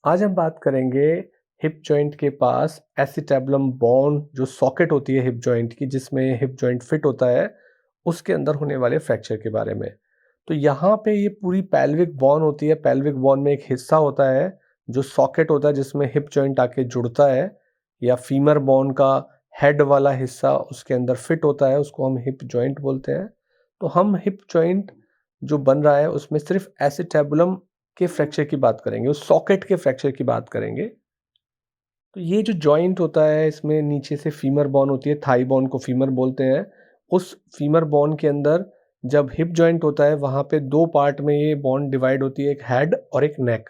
आज हम बात करेंगे हिप जॉइंट के पास एसिटैबुलम बोन जो सॉकेट होती है हिप जॉइंट की जिसमें हिप जॉइंट फिट होता है, उसके अंदर होने वाले फ्रैक्चर के बारे में। तो यहाँ पे ये पूरी पेल्विक बोन होती है, पेल्विक बोन में एक हिस्सा होता है जो सॉकेट होता है जिसमें हिप जॉइंट आके जुड़ता है, या फीमर बोन का हेड वाला हिस्सा उसके अंदर फिट होता है, उसको हम हिप जॉइंट बोलते हैं। तो हम हिप जॉइंट जो बन रहा है उसमें सिर्फ एसिटैबुलम के फ्रैक्चर की बात करेंगे, उस सॉकेट के फ्रैक्चर की बात करेंगे। तो ये जो जॉइंट होता है इसमें नीचे से फीमर बोन होती है, थाई बोन को फीमर बोलते हैं। उस फीमर बोन के अंदर जब हिप जॉइंट होता है वहाँ पे 2 पार्ट में ये बोन डिवाइड होती है, एक हेड और एक नेक।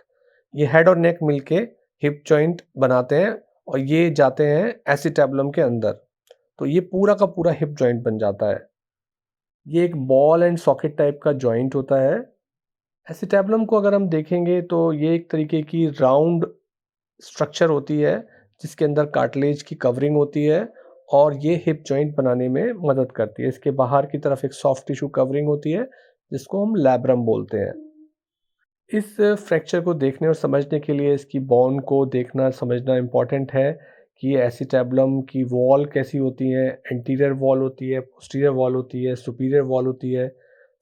ये हेड और नेक मिलके हिप जॉइंट बनाते हैं और ये जाते हैं एसिटैबुलम के अंदर। तो ये पूरा का पूरा हिप जॉइंट बन जाता है। ये एक बॉल एंड सॉकेट टाइप का जॉइंट होता है। एसिटैबुलम को अगर हम देखेंगे तो ये एक तरीके की राउंड स्ट्रक्चर होती है जिसके अंदर कार्टिलेज की कवरिंग होती है और ये हिप जॉइंट बनाने में मदद करती है। इसके बाहर की तरफ एक सॉफ्ट टिश्यू कवरिंग होती है जिसको हम लैब्रम बोलते हैं। इस फ्रैक्चर को देखने और समझने के लिए इसकी बोन को देखना समझना इम्पॉर्टेंट है कि एसिटैबुलम की वॉल कैसी होती है, एंटीरियर वॉल होती है, पोस्टीरियर वॉल होती है, सुपीरियर वॉल होती है।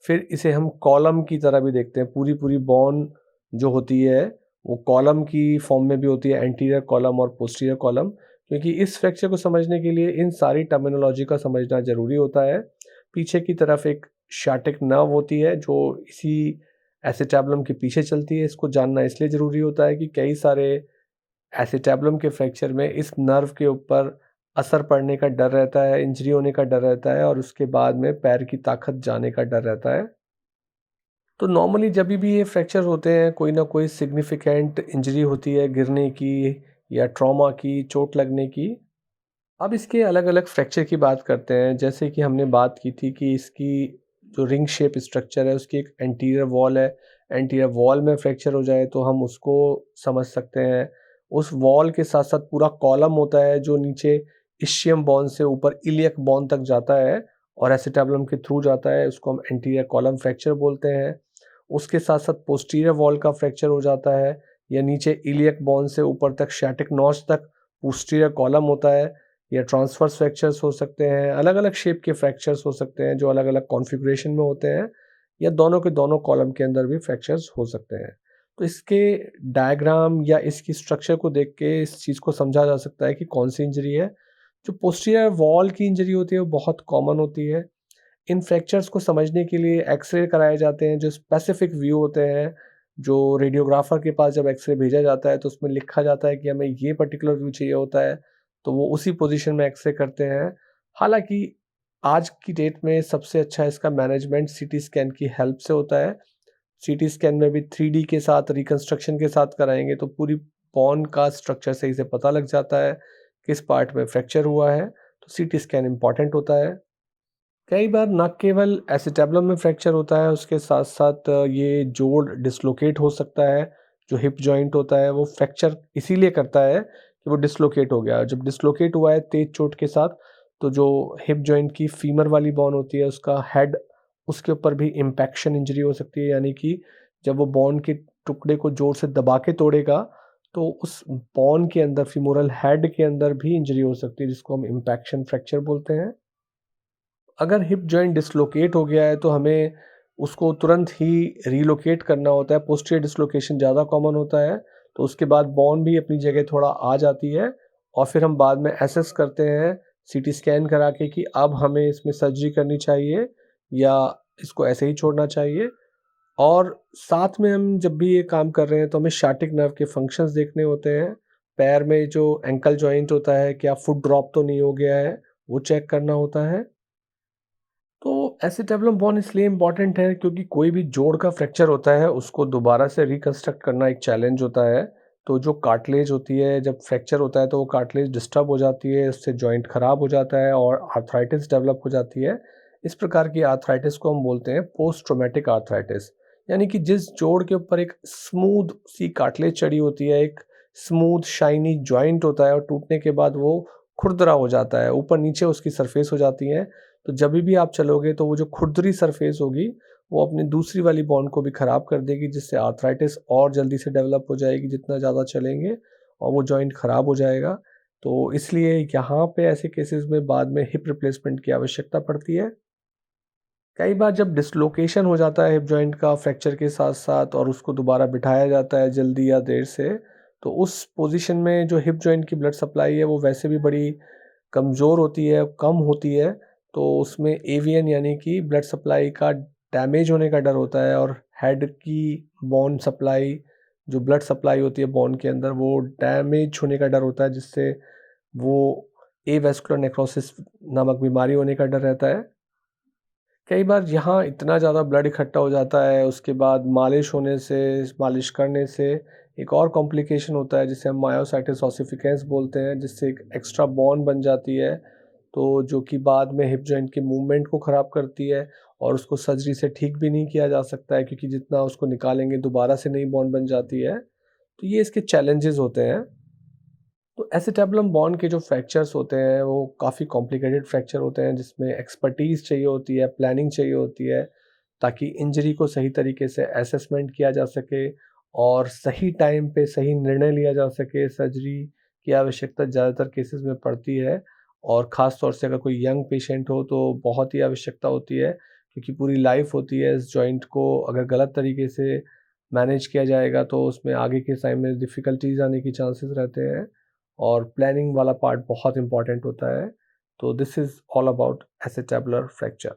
फिर इसे हम कॉलम की तरह भी देखते हैं, पूरी पूरी बोन जो होती है वो कॉलम की फॉर्म में भी होती है, एंटीरियर कॉलम और पोस्टीरियर कॉलम। क्योंकि इस फ्रैक्चर को समझने के लिए इन सारी टर्मिनोलॉजी का समझना ज़रूरी होता है। पीछे की तरफ एक शाटिक नर्व होती है जो इसी एसिटैबुलम के पीछे चलती है। इसको जानना इसलिए ज़रूरी होता है कि कई सारे एसिटैबुलम के फ्रैक्चर में इस नर्व के ऊपर असर पड़ने का डर रहता है, इंजरी होने का डर रहता है और उसके बाद में पैर की ताकत जाने का डर रहता है। तो नॉर्मली जभी भी ये फ्रैक्चर होते हैं, कोई ना कोई सिग्निफिकेंट इंजरी होती है, गिरने की या ट्रॉमा की, चोट लगने की। अब इसके अलग-अलग फ्रैक्चर की बात करते हैं। जैसे कि हमने बात की थी कि इसकी जो रिंग शेप स्ट्रक्चर है उसकी एक एंटीरियर वॉल है। एंटीरियर वॉल में फ्रैक्चर हो जाए तो हम उसको समझ सकते हैं। उस वॉल के साथ-साथ पूरा कॉलम होता है जो नीचे इस्चियम बोन से ऊपर इलियक बोन तक जाता है और एसिटैबुलम के थ्रू जाता है। उसको हम एंटीरियर कॉलम फ्रैक्चर बोलते हैं। उसके साथ-साथ पोस्टीरियर वॉल का फ्रैक्चर हो जाता है या नीचे इलियक बोन से ऊपर तक शैटिक नॉच तक पोस्टीरियर कॉलम होता है, या ट्रांसवर्स फ्रैक्चर्स हो सकते हैं, अलग-अलग शेप के फ्रैक्चर्स हो सकते हैं जो अलग-अलग कॉन्फ़िगरेशन में होते हैं, या दोनों के दोनों कॉलम के अंदर भी फ्रैक्चर्स हो सकते हैं। तो इसके डायग्राम या इसकी स्ट्रक्चर को देख के इस चीज़ को समझा जा सकता है कि कौन-सी इंजरी है। जो पोस्टीरियर वॉल की इंजरी होती है वो बहुत कॉमन होती है। इन फ्रैक्चर्स को समझने के लिए एक्स-रे कराए जाते हैं जो स्पेसिफिक व्यू होते हैं, जो रेडियोग्राफर के पास जब एक्स-रे भेजा जाता है तो उसमें लिखा जाता है कि हमें ये पर्टिकुलर व्यू चाहिए होता है, तो वो उसी पोज़ीशन में एक्स-रे करते हैं। हालाँकि आज की डेट में सबसे अच्छा इसका मैनेजमेंट सीटी स्कैन की हेल्प से होता है। सीटी स्कैन में भी 3D के साथ रिकंस्ट्रक्शन के साथ कराएँगे तो पूरी बोन का स्ट्रक्चर सही से पता लग जाता है, किस पार्ट में फ्रैक्चर हुआ है, तो सीटी स्कैन इम्पोर्टेंट होता है। कई बार ना केवल एसिटैबुलम में फ्रैक्चर होता है, उसके साथ-साथ ये जोड़ डिस्लोकेट हो सकता है। जो हिप जॉइंट होता है वो फ्रैक्चर इसीलिए करता है कि वो डिस्लोकेट हो गया। जब डिस्लोकेट हुआ है तेज़ चोट के साथ, तो जो हिप जॉइंट की फीमर वाली बोन होती है उसका हेड, उसके ऊपर भी इम्पैक्शन इंजरी हो सकती है। यानी कि जब वो बोन के टुकड़े को ज़ोर से दबा के तोड़ेगा, तो उस बोन के अंदर फीमोरल हेड के अंदर भी इंजरी हो सकती है जिसको हम इम्पैक्शन फ्रैक्चर बोलते हैं। अगर हिप जॉइंट डिस्लोकेट हो गया है तो हमें उसको तुरंत ही रिलोकेट करना होता है। पोस्टीरियर डिस्लोकेशन ज़्यादा कॉमन होता है, तो उसके बाद बोन भी अपनी जगह थोड़ा आ जाती है और फिर हम बाद में एसेस करते हैं सीटी स्कैन करा के कि अब हमें इसमें सर्जरी करनी चाहिए या इसको ऐसे ही छोड़ना चाहिए। और साथ में हम जब भी ये काम कर रहे हैं तो हमें शाटिक नर्व के फंक्शंस देखने होते हैं। पैर में जो एंकल जॉइंट होता है, क्या फुट ड्रॉप तो नहीं हो गया है, वो चेक करना होता है। तो एसिटाबुलम बोन इसलिए इम्पोर्टेंट है क्योंकि कोई भी जोड़ का फ्रैक्चर होता है उसको दोबारा से रिकंस्ट्रक्ट करना एक चैलेंज होता है। तो जो कार्टिलेज होती है जब फ्रैक्चर होता है तो वो कार्टिलेज डिस्टर्ब हो जाती है, उससे जॉइंट खराब हो जाता है और आर्थराइटिस डेवलप हो जाती है। इस प्रकार की आर्थराइटिस को हम बोलते हैं पोस्ट ट्रॉमेटिक आर्थराइटिस। यानी कि जिस जोड़ के ऊपर एक स्मूथ सी कार्टिलेज चढ़ी होती है, एक स्मूथ शाइनी जॉइंट होता है और टूटने के बाद वो खुरदरा हो जाता है, ऊपर नीचे उसकी सरफेस हो जाती है, तो जभी भी आप चलोगे तो वो जो खुरदरी सरफेस होगी, वो अपनी दूसरी वाली बोन को भी ख़राब कर देगी, जिससे आर्थराइटिस और जल्दी से डेवलप हो जाएगी जितना ज़्यादा चलेंगे और वो जॉइंट ख़राब हो जाएगा। तो इसलिए यहाँ पे ऐसे केसेज़ में बाद में हिप रिप्लेसमेंट की आवश्यकता पड़ती है। कई बार जब डिसलोकेशन हो जाता है हिप जॉइंट का फ्रैक्चर के साथ-साथ और उसको दोबारा बिठाया जाता है जल्दी या देर से, तो उस पोज़ीशन में जो हिप जॉइंट की ब्लड सप्लाई है वो वैसे भी बड़ी कमज़ोर होती है, कम होती है, तो उसमें एवीएन यानी कि ब्लड सप्लाई का डैमेज होने का डर होता है और हेड की बोन सप्लाई जो ब्लड सप्लाई होती है बोन के अंदर वो डैमेज होने का डर होता है, जिससे वो एवास्कुलर नेक्रोसिस नामक बीमारी होने का डर रहता है। कई बार यहाँ इतना ज़्यादा ब्लड इकट्ठा हो जाता है, उसके बाद मालिश करने से एक और कॉम्प्लिकेशन होता है जिसे हम मायोसाइटिस ओसिफिकेंस बोलते हैं, जिससे एक एक्स्ट्रा बॉन बन जाती है, तो जो कि बाद में हिप जॉइंट के मूवमेंट को ख़राब करती है और उसको सर्जरी से ठीक भी नहीं किया जा सकता है क्योंकि जितना उसको निकालेंगे दोबारा से नई बॉन बन जाती है। तो ये इसके चैलेंजेज़ होते हैं। तो एसिटाबुलम बॉन्ड के जो फ्रैक्चर्स होते हैं वो काफ़ी कॉम्प्लिकेटेड फ्रैक्चर होते हैं जिसमें एक्सपर्टीज़ चाहिए होती है, प्लानिंग चाहिए होती है ताकि इंजरी को सही तरीके से असेसमेंट किया जा सके और सही टाइम पे सही निर्णय लिया जा सके। सर्जरी की आवश्यकता ज़्यादातर केसेस में पड़ती है और ख़ास तौर से अगर कोई यंग पेशेंट हो तो बहुत ही आवश्यकता होती है क्योंकि पूरी लाइफ होती है इस जॉइंट को अगर गलत तरीके से मैनेज किया जाएगा तो उसमें आगे के टाइम में डिफ़िकल्टीज़ आने की चांसेस रहते हैं। और प्लानिंग वाला पार्ट बहुत इम्पोर्टेंट होता है। तो this is all about acetabular fracture.